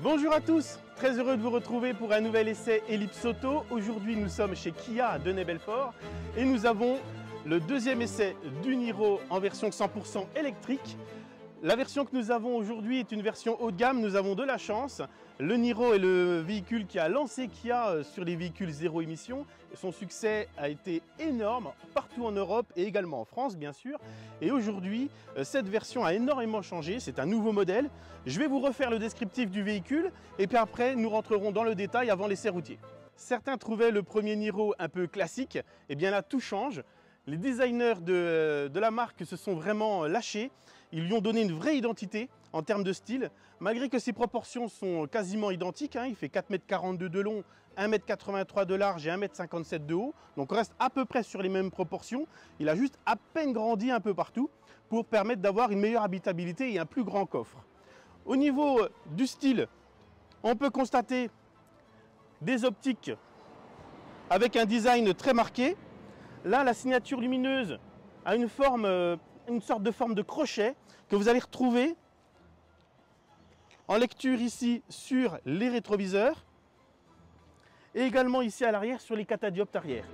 Bonjour à tous, très heureux de vous retrouver pour un nouvel essai Ellipse Auto. Aujourd'hui nous sommes chez Kia à Denay-Belfort et nous avons le deuxième essai du Niro en version 100% électrique. La version que nous avons aujourd'hui est une version haut de gamme, nous avons de la chance. Le Niro est le véhicule qui a lancé Kia sur les véhicules zéro émission. Son succès a été énorme partout en Europe et également en France bien sûr. Et aujourd'hui, cette version a énormément changé, c'est un nouveau modèle. Je vais vous refaire le descriptif du véhicule et puis après nous rentrerons dans le détail avant l'essai routier. Certains trouvaient le premier Niro un peu classique, et bien là tout change. Les designers de la marque se sont vraiment lâchés. Ils lui ont donné une vraie identité en termes de style, malgré que ses proportions sont quasiment identiques. Il fait 4,42 m de long, 1,83 m de large et 1,57 m de haut. Donc on reste à peu près sur les mêmes proportions. Il a juste à peine grandi un peu partout pour permettre d'avoir une meilleure habitabilité et un plus grand coffre. Au niveau du style, on peut constater des optiques avec un design très marqué. Là, la signature lumineuse a une sorte de forme de crochet que vous allez retrouver en lecture ici sur les rétroviseurs et également ici à l'arrière sur les catadioptres arrière.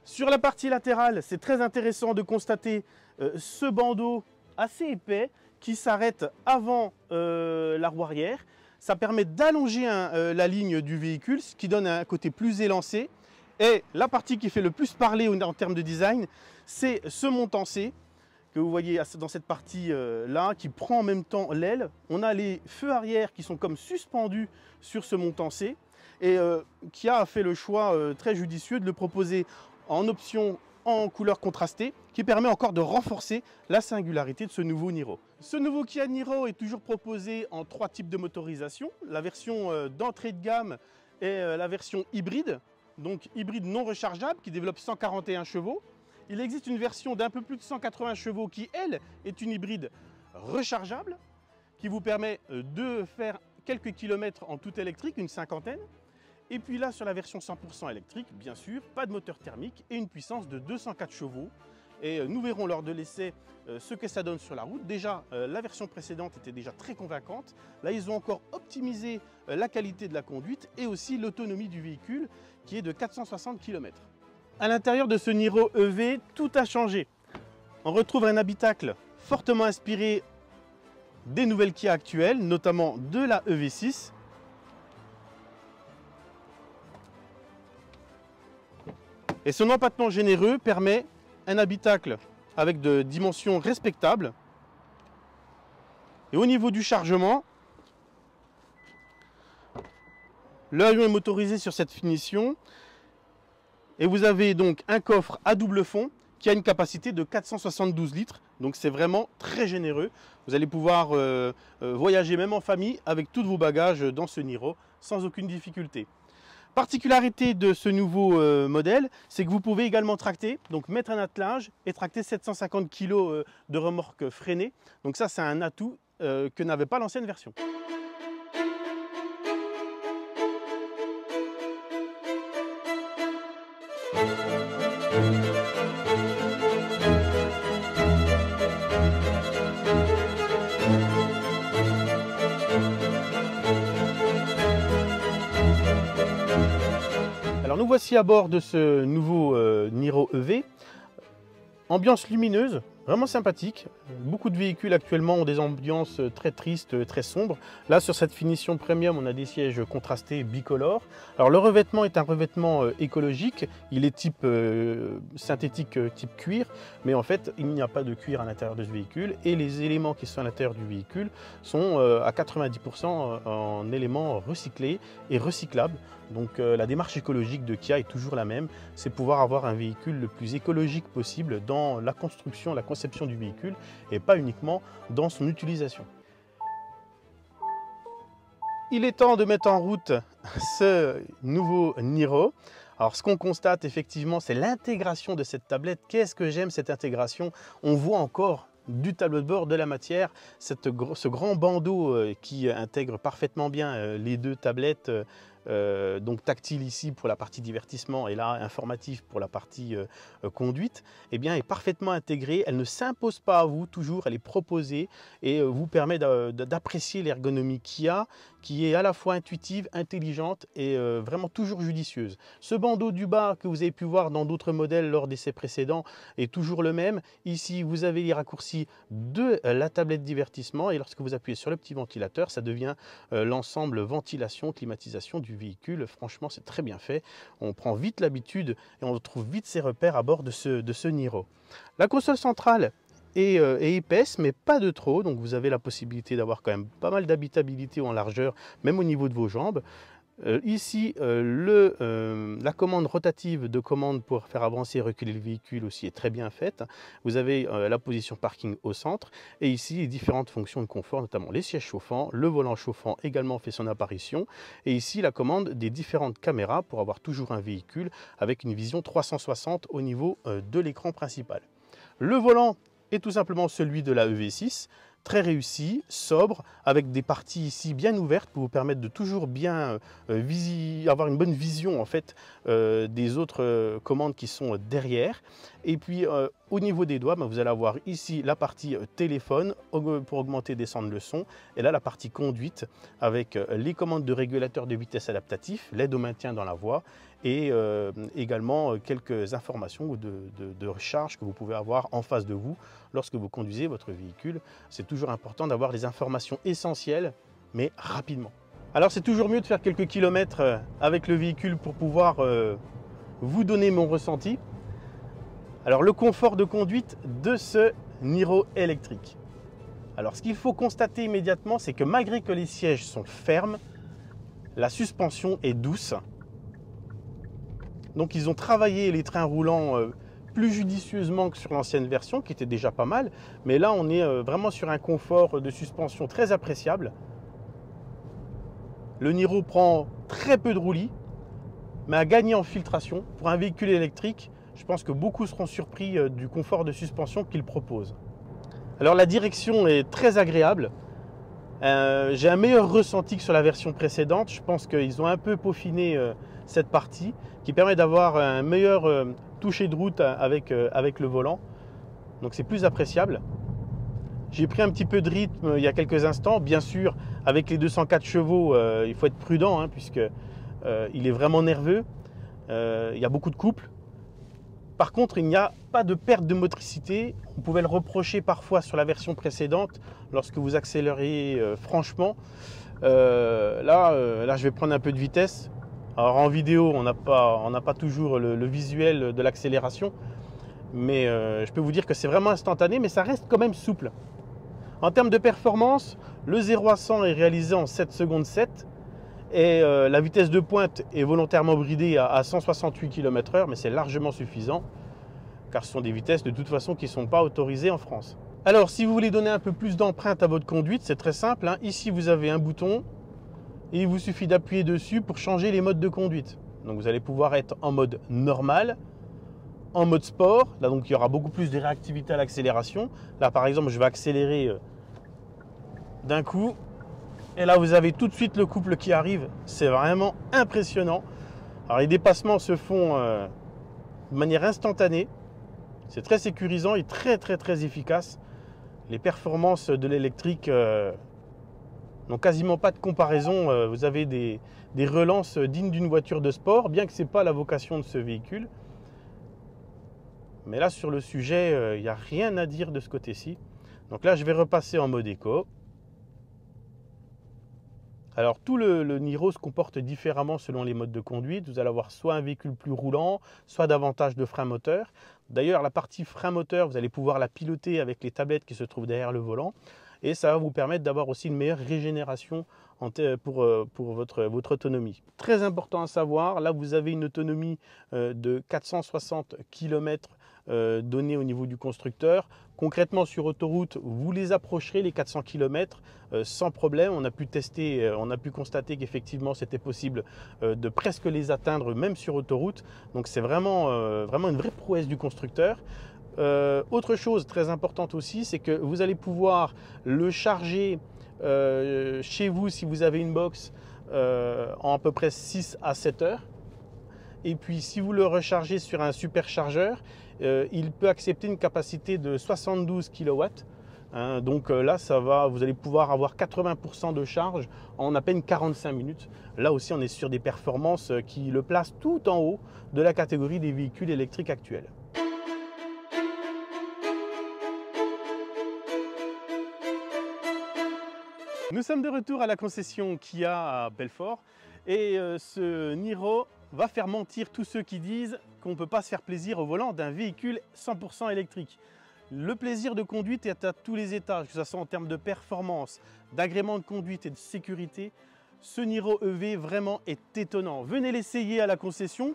Sur la partie latérale, c'est très intéressant de constater ce bandeau assez épais qui s'arrête avant la roue arrière. Ça permet d'allonger la ligne du véhicule, ce qui donne un côté plus élancé. Et la partie qui fait le plus parler en termes de design, c'est ce montant-C que vous voyez dans cette partie-là, qui prend en même temps l'aile. On a les feux arrière qui sont comme suspendus sur ce montant-C. Et Kia a fait le choix très judicieux de le proposer en option en couleur contrastée, qui permet encore de renforcer la singularité de ce nouveau Niro. Ce nouveau Kia Niro est toujours proposé en 3 types de motorisation. La version d'entrée de gamme est la version hybride, donc hybride non rechargeable, qui développe 141 chevaux. Il existe une version d'un peu plus de 180 chevaux qui, elle, est une hybride rechargeable, qui vous permet de faire quelques kilomètres en tout électrique, une cinquantaine. Et puis là, sur la version 100% électrique, bien sûr, pas de moteur thermique et une puissance de 204 chevaux. Et nous verrons lors de l'essai ce que ça donne sur la route. Déjà, la version précédente était déjà très convaincante. Là, ils ont encore optimisé la qualité de la conduite et aussi l'autonomie du véhicule qui est de 460 km. À l'intérieur de ce Niro EV, tout a changé. On retrouve un habitacle fortement inspiré des nouvelles Kia actuelles, notamment de la EV6. Et son empattement généreux permet un habitacle avec de dimensions respectables. Et au niveau du chargement, l'avion est motorisé sur cette finition. Et vous avez donc un coffre à double fond qui a une capacité de 472 litres. Donc c'est vraiment très généreux. Vous allez pouvoir voyager même en famille avec tous vos bagages dans ce Niro sans aucune difficulté. Particularité de ce nouveau modèle, c'est que vous pouvez également tracter, donc mettre un attelage et tracter 750 kg de remorque freinée. Donc ça, c'est un atout que n'avait pas l'ancienne version. Alors nous voici à bord de ce nouveau Niro EV. Ambiance lumineuse, vraiment sympathique. Beaucoup de véhicules actuellement ont des ambiances très tristes, très sombres. Là, sur cette finition premium, on a des sièges contrastés bicolores. Alors le revêtement est un revêtement écologique. Il est type synthétique, type cuir. Mais en fait, il n'y a pas de cuir à l'intérieur de ce véhicule. Et les éléments qui sont à l'intérieur du véhicule sont à 90% en éléments recyclés et recyclables. Donc la démarche écologique de Kia est toujours la même. C'est pouvoir avoir un véhicule le plus écologique possible dans la construction, la conception du véhicule et pas uniquement dans son utilisation. Il est temps de mettre en route ce nouveau Niro. Alors ce qu'on constate effectivement, c'est l'intégration de cette tablette. Qu'est-ce que j'aime cette intégration? On voit encore du tableau de bord, de la matière, ce grand bandeau qui intègre parfaitement bien les deux tablettes donc tactile ici pour la partie divertissement et là informatif pour la partie conduite, eh bien, est parfaitement intégrée. Elle ne s'impose pas à vous, toujours elle est proposée et vous permet d'apprécier l'ergonomie qu'il y a, qui est à la fois intuitive, intelligente et vraiment toujours judicieuse. Ce bandeau du bas que vous avez pu voir dans d'autres modèles lors d'essais précédents est toujours le même. Ici, vous avez les raccourcis de la tablette divertissement et lorsque vous appuyez sur le petit ventilateur, ça devient l'ensemble ventilation, climatisation du véhicule. Franchement, c'est très bien fait. On prend vite l'habitude et on trouve vite ses repères à bord de ce Niro. La console centrale est épaisse, mais pas de trop. Donc vous avez la possibilité d'avoir quand même pas mal d'habitabilité en largeur, même au niveau de vos jambes. Ici, la commande rotative de commande pour faire avancer et reculer le véhicule aussi est très bien faite. Vous avez la position parking au centre et ici les différentes fonctions de confort, notamment les sièges chauffants, le volant chauffant également fait son apparition et ici la commande des différentes caméras pour avoir toujours un véhicule avec une vision 360 au niveau de l'écran principal. Le volant est tout simplement celui de la EV6. Très réussi, sobre, avec des parties ici bien ouvertes pour vous permettre de toujours bien avoir une bonne vision en fait des autres commandes qui sont derrière. Et puis au niveau des doigts, vous allez avoir ici la partie téléphone pour augmenter et descendre le son. Et là la partie conduite avec les commandes de régulateur de vitesse adaptatif, l'aide au maintien dans la voie et également quelques informations de recharge que vous pouvez avoir en face de vous lorsque vous conduisez votre véhicule. C'est toujours important d'avoir les informations essentielles, mais rapidement. Alors c'est toujours mieux de faire quelques kilomètres avec le véhicule pour pouvoir vous donner mon ressenti. Alors le confort de conduite de ce Niro électrique. Alors ce qu'il faut constater immédiatement, c'est que malgré que les sièges sont fermes, la suspension est douce. Donc ils ont travaillé les trains roulants plus judicieusement que sur l'ancienne version, qui était déjà pas mal. Mais là, on est vraiment sur un confort de suspension très appréciable. Le Niro prend très peu de roulis, mais a gagné en filtration. Pour un véhicule électrique, je pense que beaucoup seront surpris du confort de suspension qu'il propose. Alors la direction est très agréable. J'ai un meilleur ressenti que sur la version précédente. Je pense qu'ils ont un peu peaufiné cette partie qui permet d'avoir un meilleur toucher de route avec le volant. Donc c'est plus appréciable. J'ai pris un petit peu de rythme il y a quelques instants. Bien sûr, avec les 204 chevaux, il faut être prudent puisque il est vraiment nerveux. Il y a beaucoup de couple. Par contre, il n'y a pas de perte de motricité. On pouvait le reprocher parfois sur la version précédente lorsque vous accélérez franchement. Là, je vais prendre un peu de vitesse. Alors en vidéo, on n'a pas toujours le visuel de l'accélération. Mais je peux vous dire que c'est vraiment instantané, mais ça reste quand même souple. En termes de performance, le 0 à 100 est réalisé en 7 secondes 7. Et la vitesse de pointe est volontairement bridée à 168 km/h, mais c'est largement suffisant, car ce sont des vitesses de toute façon qui ne sont pas autorisées en France. Alors, si vous voulez donner un peu plus d'empreinte à votre conduite, c'est très simple. Ici, vous avez un bouton et il vous suffit d'appuyer dessus pour changer les modes de conduite. Donc, vous allez pouvoir être en mode normal, en mode sport. Là, donc, il y aura beaucoup plus de réactivité à l'accélération. Là, par exemple, je vais accélérer d'un coup. Et là, vous avez tout de suite le couple qui arrive. C'est vraiment impressionnant. Alors, les dépassements se font de manière instantanée. C'est très sécurisant et très efficace. Les performances de l'électrique n'ont quasiment pas de comparaison. Vous avez des relances dignes d'une voiture de sport, bien que ce n'est pas la vocation de ce véhicule. Mais là, sur le sujet, il n'y a rien à dire de ce côté-ci. Donc là, je vais repasser en mode éco. Alors tout le Niro se comporte différemment selon les modes de conduite. Vous allez avoir soit un véhicule plus roulant, soit davantage de frein moteur. D'ailleurs, la partie frein moteur, vous allez pouvoir la piloter avec les tablettes qui se trouvent derrière le volant. Et ça va vous permettre d'avoir aussi une meilleure régénération pour votre autonomie. Très important à savoir, là vous avez une autonomie de 460 km donnée au niveau du constructeur. Concrètement sur autoroute, vous les approcherez les 400 km sans problème. On a pu tester, on a pu constater qu'effectivement c'était possible de presque les atteindre même sur autoroute. Donc c'est vraiment une vraie prouesse du constructeur. Autre chose très importante aussi, c'est que vous allez pouvoir le charger chez vous si vous avez une box en à peu près 6 à 7 heures. Et puis si vous le rechargez sur un superchargeur, il peut accepter une capacité de 72 kW. Hein, donc là, vous allez pouvoir avoir 80% de charge en à peine 45 minutes. Là aussi, on est sur des performances qui le placent tout en haut de la catégorie des véhicules électriques actuels. Nous sommes de retour à la concession Kia à Belfort et ce Niro va faire mentir tous ceux qui disent qu'on ne peut pas se faire plaisir au volant d'un véhicule 100% électrique. Le plaisir de conduite est à tous les étages, que ce soit en termes de performance, d'agrément de conduite et de sécurité. Ce Niro EV vraiment est étonnant. Venez l'essayer à la concession.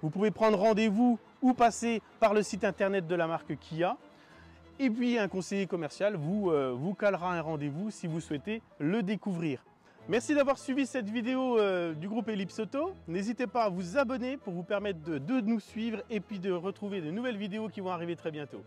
Vous pouvez prendre rendez-vous ou passer par le site internet de la marque Kia. Et puis un conseiller commercial vous calera un rendez-vous si vous souhaitez le découvrir. Merci d'avoir suivi cette vidéo du groupe Ellipse Auto. N'hésitez pas à vous abonner pour vous permettre de nous suivre et puis de retrouver de nouvelles vidéos qui vont arriver très bientôt.